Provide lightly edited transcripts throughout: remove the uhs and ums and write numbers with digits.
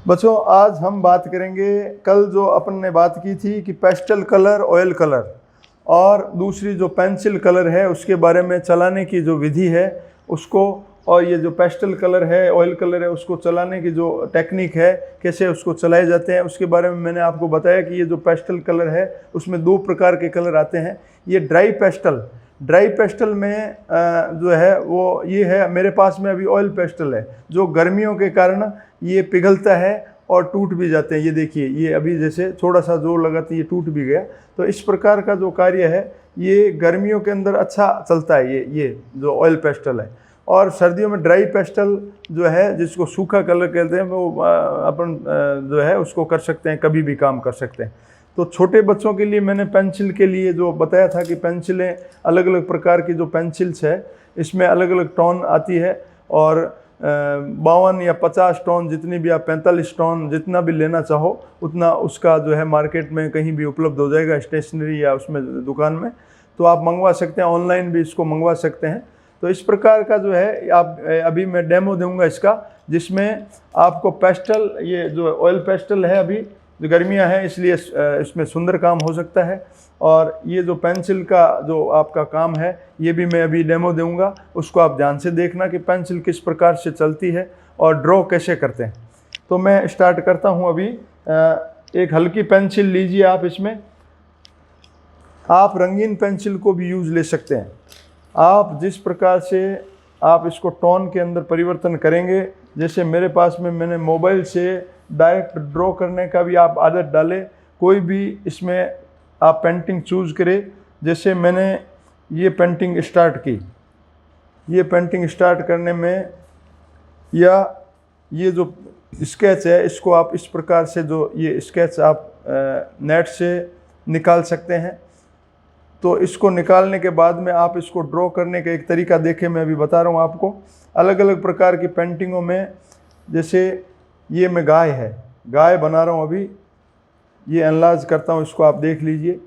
बच्चों आज हम बात करेंगे, कल जो अपन ने बात की थी कि पेस्टल कलर, ऑयल कलर और दूसरी जो पेंसिल कलर है उसके बारे में चलाने की जो विधि है उसको, और ये जो पेस्टल कलर है, ऑयल कलर है, उसको चलाने की जो टेक्निक है, कैसे उसको चलाए जाते हैं उसके बारे में मैंने आपको बताया कि ये जो पेस्टल कलर है उसमें दो प्रकार के कलर आते हैं। ये ड्राई पेस्टल में जो है वो ये है, मेरे पास में अभी ऑयल पेस्टल है जो गर्मियों के कारण ये पिघलता है और टूट भी जाते हैं। ये देखिए, ये अभी जैसे थोड़ा सा जोर लगा तो ये टूट भी गया। तो इस प्रकार का जो कार्य है ये गर्मियों के अंदर अच्छा चलता है ये जो ऑयल पेस्टल है। और सर्दियों में ड्राई पेस्टल जो है, जिसको सूखा कलर कहते हैं, वो अपन जो है उसको कर सकते हैं, कभी भी काम कर सकते हैं। तो छोटे बच्चों के लिए मैंने पेंसिल के लिए जो बताया था कि पेंसिलें अलग अलग प्रकार की जो पेंसिल्स है इसमें अलग अलग टोन आती है, और 52 या 50 टोन, जितनी भी आप 45 टोन जितना भी लेना चाहो उतना उसका जो है मार्केट में कहीं भी उपलब्ध हो जाएगा, स्टेशनरी या उसमें दुकान में। तो आप मंगवा सकते हैं, ऑनलाइन भी इसको मंगवा सकते हैं। तो इस प्रकार का जो है आप अभी मैं डेमो दूंगा इसका, जिसमें आपको पेस्टल, ये जो ऑयल पेस्टल है अभी जो गर्मियां हैं इसलिए इसमें सुंदर काम हो सकता है, और ये जो पेंसिल का जो आपका काम है ये भी मैं अभी डेमो दूंगा, उसको आप ध्यान से देखना कि पेंसिल किस प्रकार से चलती है और ड्रॉ कैसे करते हैं। तो मैं स्टार्ट करता हूँ अभी। एक हल्की पेंसिल लीजिए आप, इसमें आप रंगीन पेंसिल को भी यूज़ ले सकते हैं। आप जिस प्रकार से आप इसको टोन के अंदर परिवर्तन करेंगे, जैसे मेरे पास में मैंने मोबाइल से डायरेक्ट ड्रॉ करने का भी आप आदत डालें, कोई भी इसमें आप पेंटिंग चूज़ करें। जैसे मैंने ये पेंटिंग स्टार्ट की, ये पेंटिंग स्टार्ट करने में, या ये जो स्केच है इसको आप इस प्रकार से, जो ये स्केच आप नेट से निकाल सकते हैं। तो इसको निकालने के बाद में आप इसको ड्रॉ करने का एक तरीका देखें, मैं अभी बता रहा हूँ आपको। अलग अलग प्रकार की पेंटिंगों में, जैसे ये मैं गाय बना रहा हूँ अभी, ये एनलार्ज करता हूँ, इसको आप देख लीजिए।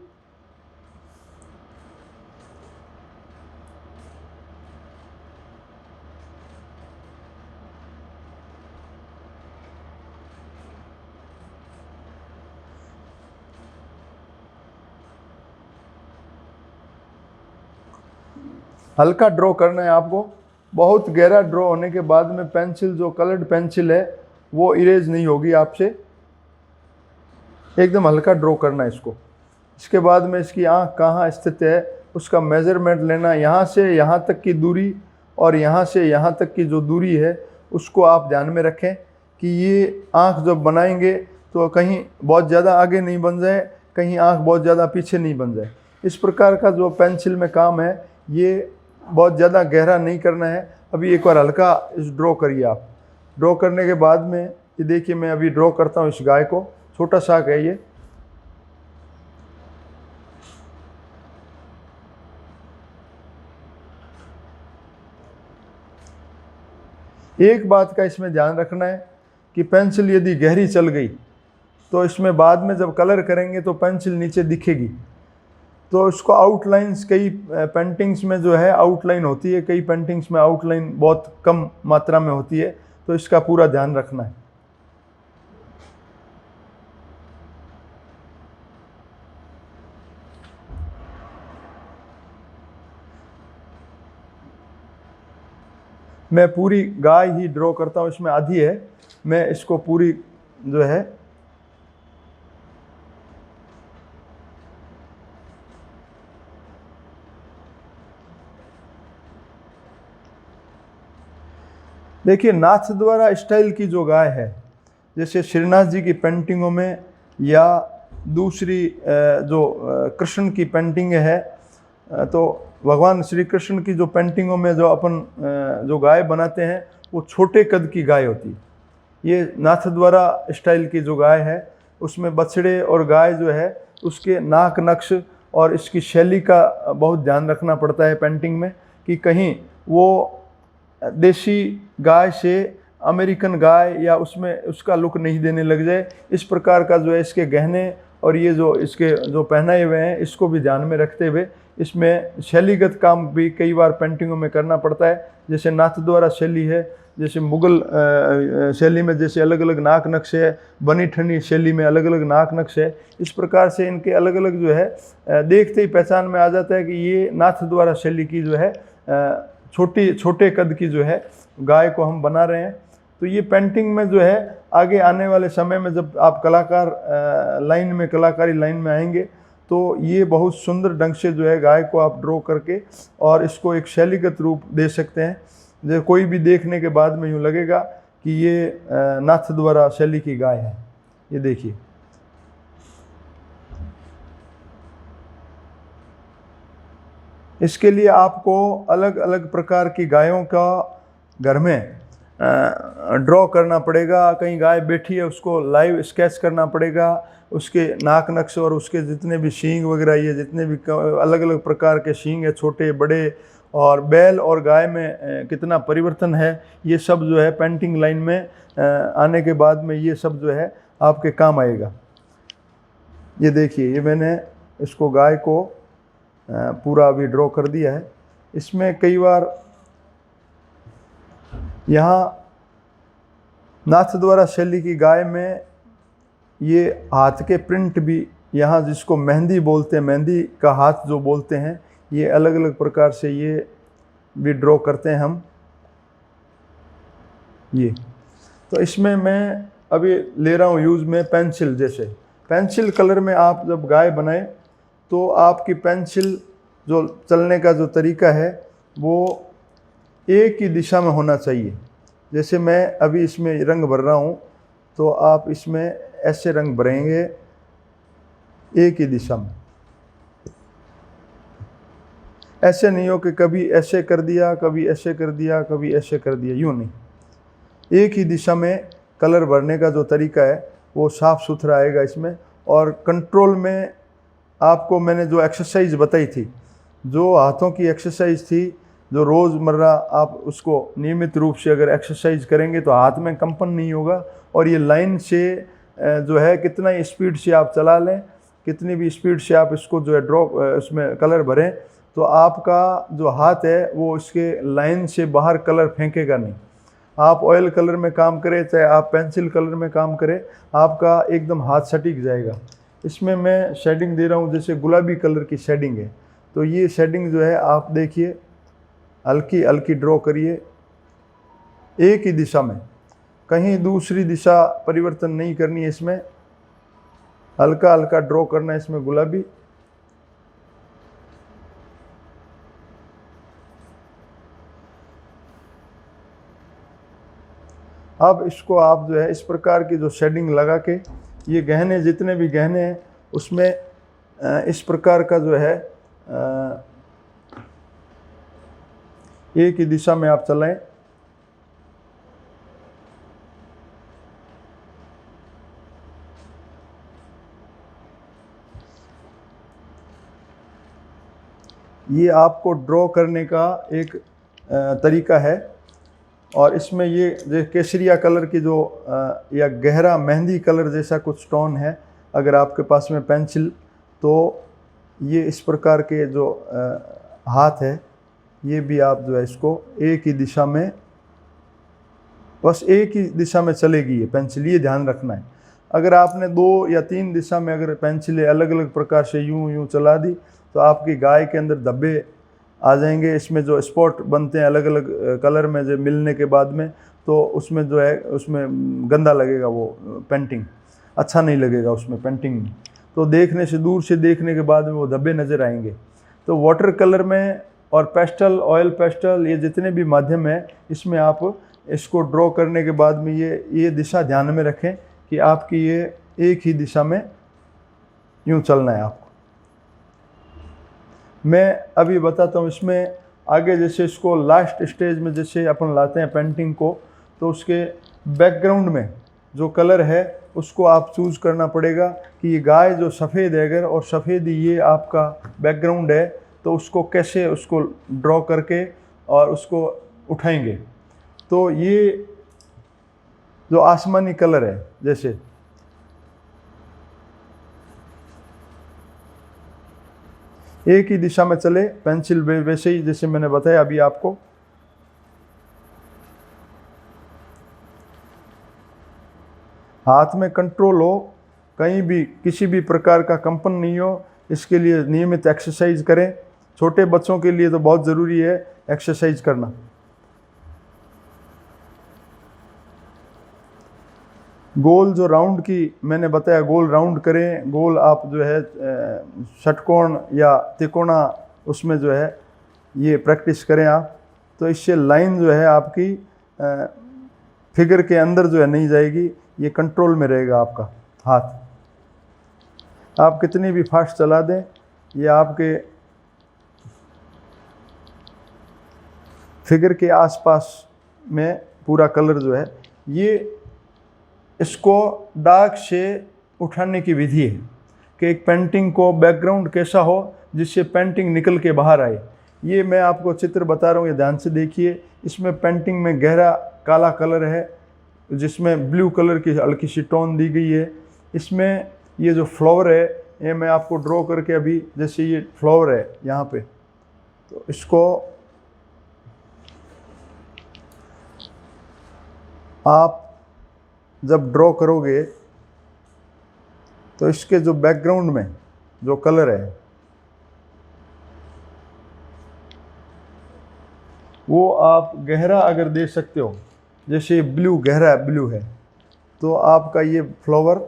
हल्का ड्रॉ करना है आपको, बहुत गहरा ड्रॉ होने के बाद में पेंसिल, जो कलर्ड पेंसिल है वो इरेज नहीं होगी आपसे। एकदम हल्का ड्रॉ करना है इसको। इसके बाद में इसकी आँख कहाँ स्थित है उसका मेज़रमेंट लेना, यहाँ से यहाँ तक की दूरी और यहाँ से यहाँ तक की जो दूरी है उसको आप ध्यान में रखें कि ये आँख जब बनाएंगे तो कहीं बहुत ज़्यादा आगे नहीं बन जाए, कहीं आँख बहुत ज़्यादा पीछे नहीं बन जाए। इस प्रकार का जो पेंसिल में काम है ये बहुत ज़्यादा गहरा नहीं करना है। अभी एक बार हल्का इस ड्रॉ करिए आप। ड्रॉ करने के बाद में ये देखिए, मैं अभी ड्रॉ करता हूँ इस गाय को, छोटा सा है ये। एक बात का इसमें ध्यान रखना है कि पेंसिल यदि गहरी चल गई तो इसमें बाद में जब कलर करेंगे तो पेंसिल नीचे दिखेगी। तो इसको आउटलाइंस, कई पेंटिंग्स में जो है आउटलाइन होती है, कई पेंटिंग्स में आउटलाइन बहुत कम मात्रा में होती है, तो इसका पूरा ध्यान रखना है। मैं पूरी गाय ही ड्रॉ करता हूँ, इसमें आधी है, मैं इसको पूरी जो है देखिए, नाथ द्वारा स्टाइल की जो गाय है, जैसे श्रीनाथ जी की पेंटिंगों में या दूसरी जो कृष्ण की पेंटिंग है, तो भगवान श्री कृष्ण की जो पेंटिंगों में जो अपन जो गाय बनाते हैं वो छोटे कद की गाय होती है। ये नाथ द्वारा स्टाइल की जो गाय है उसमें बछड़े और गाय जो है उसके नाक नक्श और इसकी शैली का बहुत ध्यान रखना पड़ता है पेंटिंग में, कि कहीं वो देसी गाय से अमेरिकन गाय या उसमें उसका लुक नहीं देने लग जाए। इस प्रकार का जो है इसके गहने और ये जो इसके जो पहनाए हुए हैं इसको भी ध्यान में रखते हुए इसमें शैलीगत काम भी कई बार पेंटिंगों में करना पड़ता है। जैसे नाथ द्वारा शैली है, जैसे मुग़ल शैली में जैसे अलग अलग नाक नक्श है, बनी ठनी शैली में अलग अलग नाक नक्श है, इस प्रकार से इनके अलग अलग जो है देखते ही पहचान में आ जाता है कि ये नाथ द्वारा शैली की जो है छोटे कद की जो है गाय को हम बना रहे हैं। तो ये पेंटिंग में जो है आगे आने वाले समय में जब आप कलाकारी लाइन में आएंगे तो ये बहुत सुंदर ढंग से जो है गाय को आप ड्रॉ करके और इसको एक शैलीगत रूप दे सकते हैं। जो कोई भी देखने के बाद में यूँ लगेगा कि ये नाथ द्वारा शैली की गाय है। ये देखिए, इसके लिए आपको अलग अलग प्रकार की गायों का घर में ड्रॉ करना पड़ेगा। कहीं गाय बैठी है उसको लाइव स्केच करना पड़ेगा, उसके नाक नक्श और उसके जितने भी सींग वगैरह, ये जितने भी अलग अलग प्रकार के सींग है, छोटे बड़े, और बैल और गाय में कितना परिवर्तन है, ये सब जो है पेंटिंग लाइन में आने के बाद में ये सब जो है आपके काम आएगा। ये देखिए, ये मैंने इसको गाय को पूरा अभी ड्रॉ कर दिया है। इसमें कई बार यहाँ नाथ द्वारा शैली की गाय में ये हाथ के प्रिंट भी, यहाँ जिसको मेहंदी बोलते हैं, मेहंदी का हाथ जो बोलते हैं, ये अलग अलग प्रकार से ये भी ड्रॉ करते हैं हम। ये तो इसमें मैं अभी ले रहा हूँ यूज़ में पेंसिल। जैसे पेंसिल कलर में आप जब गाय बनाए तो आपकी पेंसिल जो चलने का जो तरीका है वो एक ही दिशा में होना चाहिए। जैसे मैं अभी इसमें रंग भर रहा हूँ तो आप इसमें ऐसे रंग भरेंगे एक ही दिशा में, ऐसे नहीं हो कि कभी ऐसे कर दिया, कभी ऐसे कर दिया, कभी ऐसे कर दिया, यूँ नहीं। एक ही दिशा में कलर भरने का जो तरीका है वो साफ़ सुथरा आएगा इसमें। और कंट्रोल में आपको मैंने जो एक्सरसाइज बताई थी, जो हाथों की एक्सरसाइज थी, जो रोज़मर्रा आप उसको नियमित रूप से अगर एक्सरसाइज करेंगे तो हाथ में कंपन नहीं होगा। और ये लाइन से जो है कितना ही स्पीड से आप चला लें, कितनी भी स्पीड से आप इसको जो है ड्रॉ उसमें कलर भरें, तो आपका जो हाथ है वो इसके लाइन से बाहर कलर फेंकेगा नहीं। आप ऑयल कलर में काम करें चाहे आप पेंसिल कलर में काम करें, आपका एकदम हाथ सटीक जाएगा। इसमें मैं शेडिंग दे रहा हूँ, जैसे गुलाबी कलर की शेडिंग है, तो ये शेडिंग जो है आप देखिए हल्की हल्की ड्रॉ करिए एक ही दिशा में, कहीं दूसरी दिशा परिवर्तन नहीं करनी है। इसमें हल्का हल्का ड्रॉ करना है इसमें गुलाबी। अब इसको आप जो है इस प्रकार की जो शेडिंग लगा के, ये गहने जितने भी गहने हैं उसमें इस प्रकार का जो है एक ही दिशा में आप चलाएं। ये आपको ड्रॉ करने का एक तरीका है। और इसमें ये जो केसरिया कलर की जो या गहरा मेहंदी कलर जैसा कुछ टोन है, अगर आपके पास में पेंसिल, तो ये इस प्रकार के जो हाथ है, ये भी आप जो है इसको एक ही दिशा में, बस एक ही दिशा में चलेगी ये पेंसिल, ये ध्यान रखना है। अगर आपने 2 या 3 दिशा में अगर पेंसिलें अलग अलग प्रकार से यूं यूं चला दी तो आपकी गाय के अंदर धब्बे आ जाएंगे। इसमें जो स्पॉट बनते हैं अलग अलग कलर में जो मिलने के बाद में, तो उसमें जो है उसमें गंदा लगेगा, वो पेंटिंग अच्छा नहीं लगेगा उसमें पेंटिंग में। तो देखने से, दूर से देखने के बाद में वो धब्बे नज़र आएंगे। तो वाटर कलर में और पेस्टल, ऑयल पेस्टल, ये जितने भी माध्यम है, इसमें आप इसको ड्रॉ करने के बाद में ये दिशा ध्यान में रखें कि आपकी ये एक ही दिशा में यूँ चलना है आपको। मैं अभी बताता हूँ इसमें आगे, जैसे इसको लास्ट स्टेज में जैसे अपन लाते हैं पेंटिंग को, तो उसके बैकग्राउंड में जो कलर है उसको आप चूज़ करना पड़ेगा कि ये गाय जो सफ़ेद है अगर, और सफ़ेद ये आपका बैकग्राउंड है, तो उसको कैसे उसको ड्रॉ करके और उसको उठाएंगे। तो ये जो आसमानी कलर है, जैसे एक ही दिशा में चले पेंसिल, वैसे ही जैसे मैंने बताया अभी आपको। हाथ में कंट्रोल हो, कहीं भी किसी भी प्रकार का कंपन नहीं हो, इसके लिए नियमित एक्सरसाइज करें। छोटे बच्चों के लिए तो बहुत ज़रूरी है एक्सरसाइज करना। गोल जो राउंड की मैंने बताया, गोल राउंड करें, गोल आप जो है षटकोण या तिकोना उसमें जो है ये प्रैक्टिस करें आप, तो इससे लाइन जो है आपकी फिगर के अंदर जो है नहीं जाएगी, ये कंट्रोल में रहेगा आपका हाथ। आप कितनी भी फास्ट चला दें, ये आपके फिगर के आसपास में पूरा कलर जो है, ये इसको डार्क से उठाने की विधि है कि एक पेंटिंग को बैकग्राउंड कैसा हो जिससे पेंटिंग निकल के बाहर आए। ये मैं आपको चित्र बता रहा हूँ, ये ध्यान से देखिए। इसमें पेंटिंग में गहरा काला कलर है जिसमें ब्लू कलर की हल्की सी टोन दी गई है। इसमें ये जो फ्लावर है, ये मैं आपको ड्रॉ करके अभी, जैसे ये फ्लावर है यहाँ पे, तो इसको आप जब ड्रॉ करोगे तो इसके जो बैकग्राउंड में जो कलर है वो आप गहरा अगर दे सकते हो, जैसे ब्लू, गहरा ब्लू है, तो आपका ये फ्लावर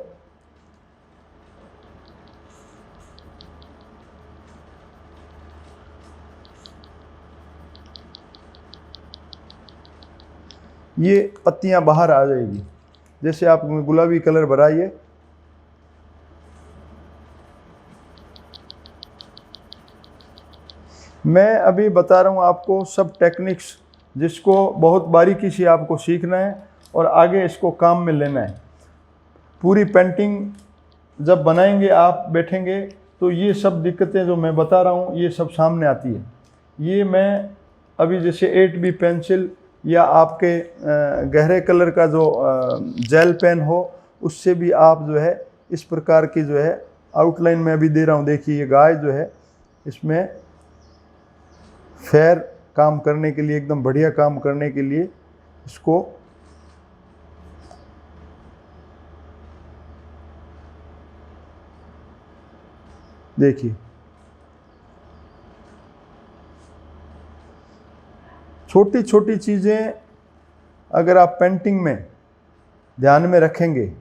ये पत्तियां बाहर आ जाएगी। जैसे आप गुलाबी कलर भराइए, मैं अभी बता रहा हूँ आपको सब टेक्निक्स, जिसको बहुत बारीकी से आपको सीखना है और आगे इसको काम में लेना है। पूरी पेंटिंग जब बनाएंगे आप बैठेंगे तो ये सब दिक्कतें जो मैं बता रहा हूँ ये सब सामने आती है। ये मैं अभी जैसे 8B पेंसिल या आपके गहरे कलर का जो जेल पेन हो, उससे भी आप जो है इस प्रकार की जो है आउटलाइन में अभी दे रहा हूँ। देखिए ये गाय जो है, इसमें फेयर काम करने के लिए, एकदम बढ़िया काम करने के लिए इसको देखिए। छोटी छोटी चीज़ें अगर आप पेंटिंग में ध्यान में रखेंगे,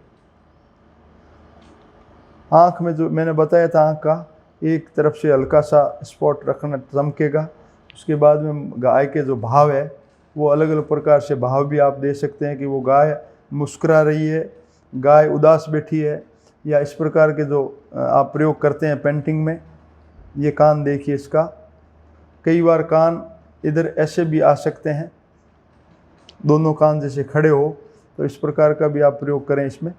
आँख में जो मैंने बताया था, आँख का एक तरफ से हल्का सा स्पॉट रखना, चमकेगा। उसके बाद में गाय के जो भाव है वो अलग अलग प्रकार से भाव भी आप दे सकते हैं कि वो गाय मुस्कुरा रही है, गाय उदास बैठी है, या इस प्रकार के जो आप प्रयोग करते हैं पेंटिंग में। ये कान देखिए इसका, कई बार कान इधर ऐसे भी आ सकते हैं, दोनों कान जैसे खड़े हो, तो इस प्रकार का भी आप प्रयोग करें इसमें।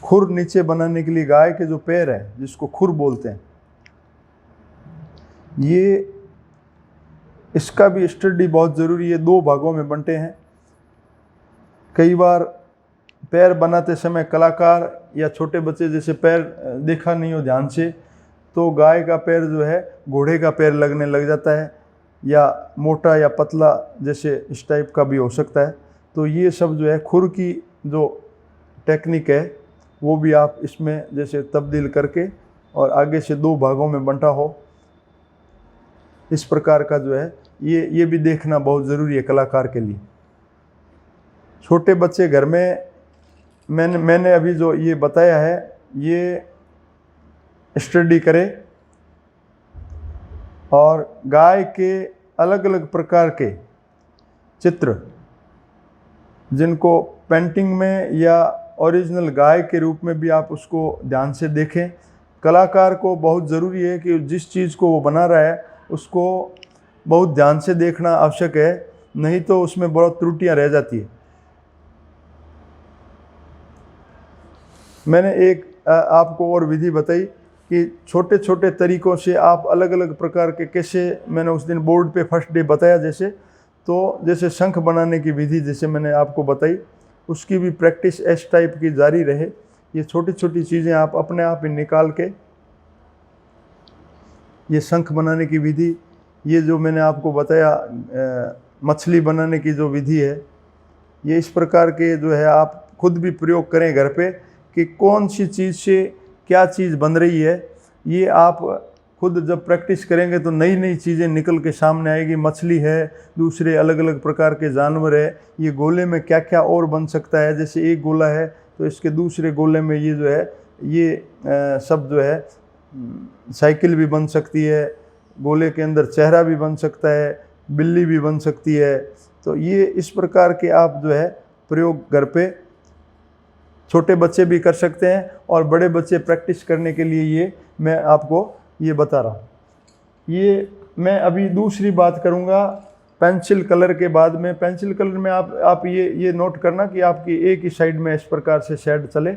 खुर नीचे बनाने के लिए गाय के जो पैर है, जिसको खुर बोलते हैं, ये इसका भी स्टडी बहुत ज़रूरी है। 2 भागों में बंटे हैं। कई बार पैर बनाते समय कलाकार या छोटे बच्चे जैसे पैर देखा नहीं हो ध्यान से, तो गाय का पैर जो है घोड़े का पैर लगने लग जाता है, या मोटा या पतला जैसे इस टाइप का भी हो सकता है। तो ये सब जो है खुर की जो टेक्निक है वो भी आप इसमें जैसे तब्दील करके और आगे से 2 भागों में बंटा हो, इस प्रकार का जो है ये भी देखना बहुत ज़रूरी है कलाकार के लिए। छोटे बच्चे घर में, मैंने अभी जो ये बताया है ये स्टडी करें, और गाय के अलग अलग प्रकार के चित्र जिनको पेंटिंग में या ओरिजिनल गाय के रूप में भी आप उसको ध्यान से देखें। कलाकार को बहुत ज़रूरी है कि जिस चीज़ को वो बना रहा है उसको बहुत ध्यान से देखना आवश्यक है, नहीं तो उसमें बहुत त्रुटियां रह जाती है। मैंने एक आपको और विधि बताई कि छोटे छोटे तरीक़ों से आप अलग अलग प्रकार के कैसे, मैंने उस दिन बोर्ड पे फर्स्ट डे बताया जैसे शंख बनाने की विधि जैसे मैंने आपको बताई, उसकी भी प्रैक्टिस इस टाइप की जारी रहे। ये छोटी छोटी चीज़ें आप अपने आप ही निकाल के, ये शंख बनाने की विधि, ये जो मैंने आपको बताया मछली बनाने की जो विधि है, ये इस प्रकार के जो है आप खुद भी प्रयोग करें घर पे कि कौन सी चीज़ से क्या चीज़ बन रही है। ये आप खुद जब प्रैक्टिस करेंगे तो नई नई चीज़ें निकल के सामने आएगी। मछली है, दूसरे अलग अलग प्रकार के जानवर है, ये गोले में क्या क्या और बन सकता है। जैसे एक गोला है तो इसके दूसरे गोले में ये जो है ये सब जो है साइकिल भी बन सकती है, गोले के अंदर चेहरा भी बन सकता है, बिल्ली भी बन सकती है। तो ये इस प्रकार के आप जो है प्रयोग घर पे छोटे बच्चे भी कर सकते हैं और बड़े बच्चे प्रैक्टिस करने के लिए ये मैं आपको ये बता रहा हूँ। ये मैं अभी दूसरी बात करूँगा पेंसिल कलर के बाद में। पेंसिल कलर में आप ये नोट करना कि आपकी एक ही साइड में इस प्रकार से शेड चले।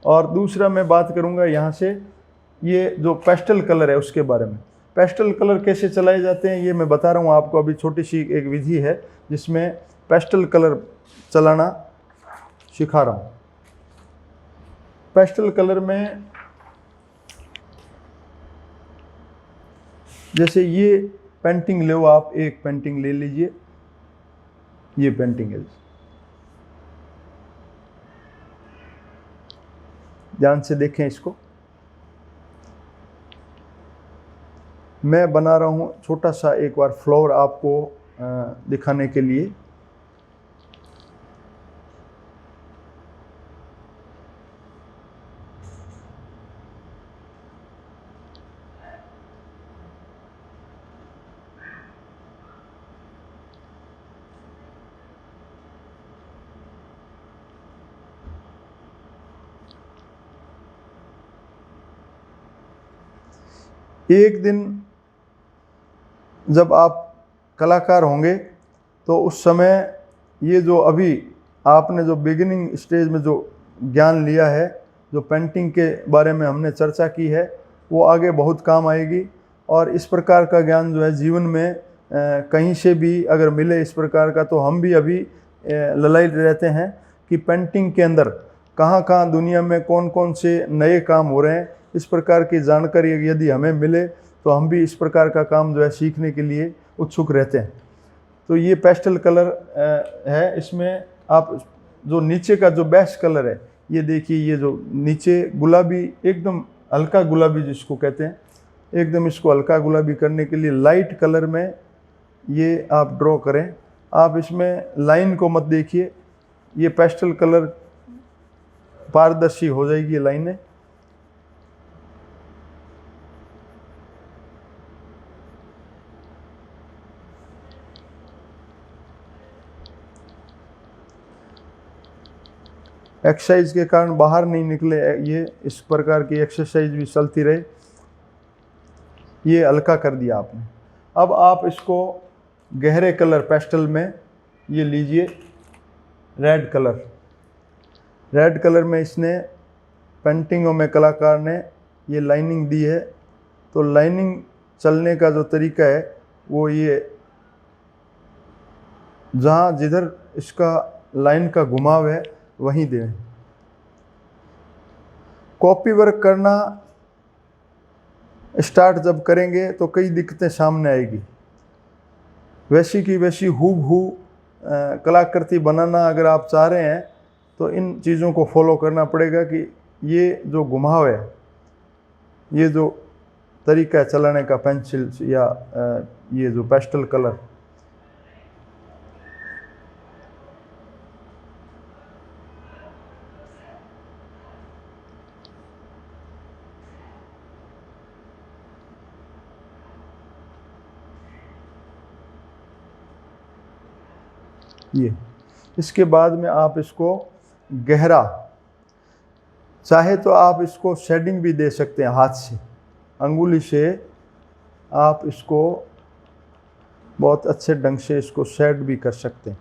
और दूसरा मैं बात करूँगा यहाँ से ये जो पेस्टल कलर है उसके बारे में। पेस्टल कलर कैसे चलाए जाते हैं ये मैं बता रहा हूँ आपको। अभी छोटी सी एक विधि है जिसमें पेस्टल कलर चलाना सिखा रहा हूँ। पेस्टल कलर में जैसे ये पेंटिंग लो, आप एक पेंटिंग ले लीजिए, ये पेंटिंग है, ध्यान से देखें इसको। मैं बना रहा हूँ छोटा सा एक बार फ्लावर आपको दिखाने के लिए। एक दिन जब आप कलाकार होंगे तो उस समय ये जो अभी आपने जो बिगिनिंग स्टेज में जो ज्ञान लिया है, जो पेंटिंग के बारे में हमने चर्चा की है, वो आगे बहुत काम आएगी। और इस प्रकार का ज्ञान जो है जीवन में कहीं से भी अगर मिले इस प्रकार का, तो हम भी अभी ललायत रहते हैं कि पेंटिंग के अंदर कहाँ कहाँ दुनिया में कौन कौन से नए काम हो रहे हैं। इस प्रकार की जानकारी यदि हमें मिले तो हम भी इस प्रकार का काम जो है सीखने के लिए उत्सुक रहते हैं। तो ये पेस्टल कलर है। इसमें आप जो नीचे का जो बेस्ट कलर है, ये देखिए, ये जो नीचे गुलाबी, एकदम हल्का गुलाबी जिसको कहते हैं, एकदम इसको हल्का गुलाबी करने के लिए लाइट कलर में ये आप ड्रॉ करें। आप इसमें लाइन को मत देखिए, ये पेस्टल कलर पारदर्शी हो जाएगी लाइनें। एक्सरसाइज के कारण बाहर नहीं निकले, ये इस प्रकार की एक्सरसाइज भी चलती रहे। ये हल्का कर दिया आपने। अब आप इसको गहरे कलर पेस्टल में ये लीजिए, रेड कलर। रेड कलर में इसने पेंटिंगों में कलाकार ने ये लाइनिंग दी है। तो लाइनिंग चलने का जो तरीका है वो ये, जहाँ जिधर इसका लाइन का घुमाव है वहीं दें। कॉपी वर्क करना स्टार्ट जब करेंगे तो कई दिक्कतें सामने आएगी। वैसी की वैसी हूबहू कलाकृति बनाना अगर आप चाह रहे हैं तो इन चीज़ों को फॉलो करना पड़ेगा कि ये जो घुमाव है, ये जो तरीका है चलाने का पेंसिल या ये जो पेस्टल कलर, ये इसके बाद में आप इसको गहरा, चाहे तो आप इसको शेडिंग भी दे सकते हैं हाथ से, अंगुली से आप इसको बहुत अच्छे ढंग से इसको शेड भी कर सकते हैं।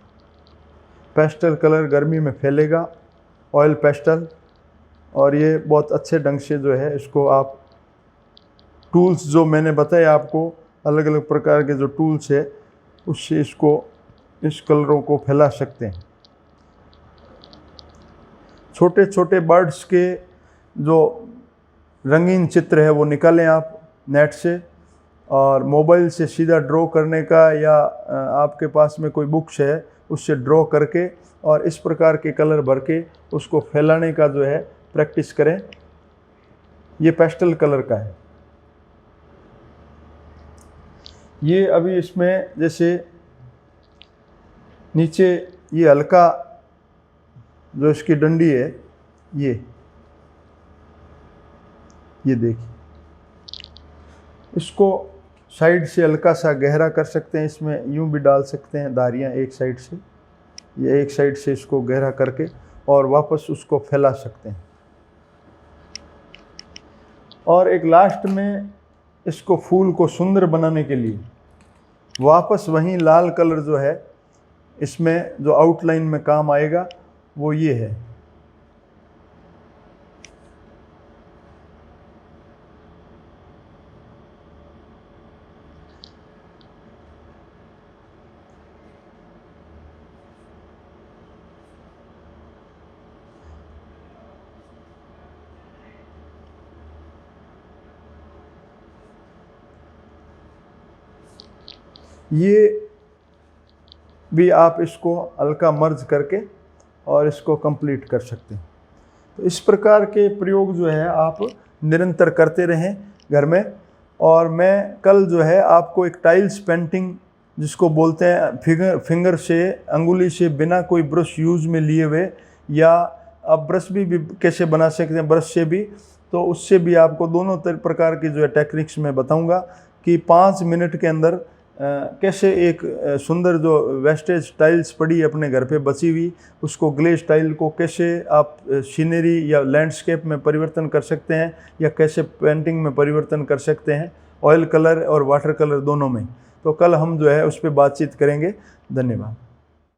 पेस्टल कलर गर्मी में फैलेगा, ऑयल पेस्टल, और ये बहुत अच्छे ढंग से जो है इसको आप टूल्स जो मैंने बताया आपको, अलग अलग प्रकार के जो टूल्स है उससे इसको, इस कलरों को फैला सकते हैं। छोटे छोटे बर्ड्स के जो रंगीन चित्र है वो निकालें आप नेट से, और मोबाइल से सीधा ड्रॉ करने का, या आपके पास में कोई बुक्स है उससे ड्रॉ करके और इस प्रकार के कलर भर के उसको फैलाने का जो है प्रैक्टिस करें। ये पेस्टल कलर का है। ये अभी इसमें जैसे नीचे ये हल्का जो इसकी डंडी है ये देखिए, इसको साइड से हल्का सा गहरा कर सकते हैं, इसमें यूं भी डाल सकते हैं धारियाँ एक साइड से, ये एक साइड से इसको गहरा करके और वापस उसको फैला सकते हैं। और एक लास्ट में इसको फूल को सुंदर बनाने के लिए वापस वहीं लाल कलर जो है इसमें जो आउटलाइन में काम आएगा वो ये है। ये भी आप इसको हल्का मर्ज करके और इसको कंप्लीट कर सकते हैं। तो इस प्रकार के प्रयोग जो है आप निरंतर करते रहें घर में। और मैं कल जो है आपको एक टाइल्स पेंटिंग जिसको बोलते हैं फिंगर से, अंगुली से, बिना कोई ब्रश यूज़ में लिए हुए, या आप ब्रश भी कैसे बना सकते हैं ब्रश से भी, तो उससे भी आपको दोनों प्रकार की जो है टेक्निक्स मैं बताऊंगा कि 5 मिनट के अंदर कैसे एक सुंदर जो वेस्टेज टाइल्स पड़ी अपने घर पे बची हुई उसको ग्लेज टाइल को कैसे आप सीनरी या लैंडस्केप में परिवर्तन कर सकते हैं, या कैसे पेंटिंग में परिवर्तन कर सकते हैं, ऑयल कलर और वाटर कलर दोनों में। तो कल हम जो है उस पर बातचीत करेंगे। धन्यवाद।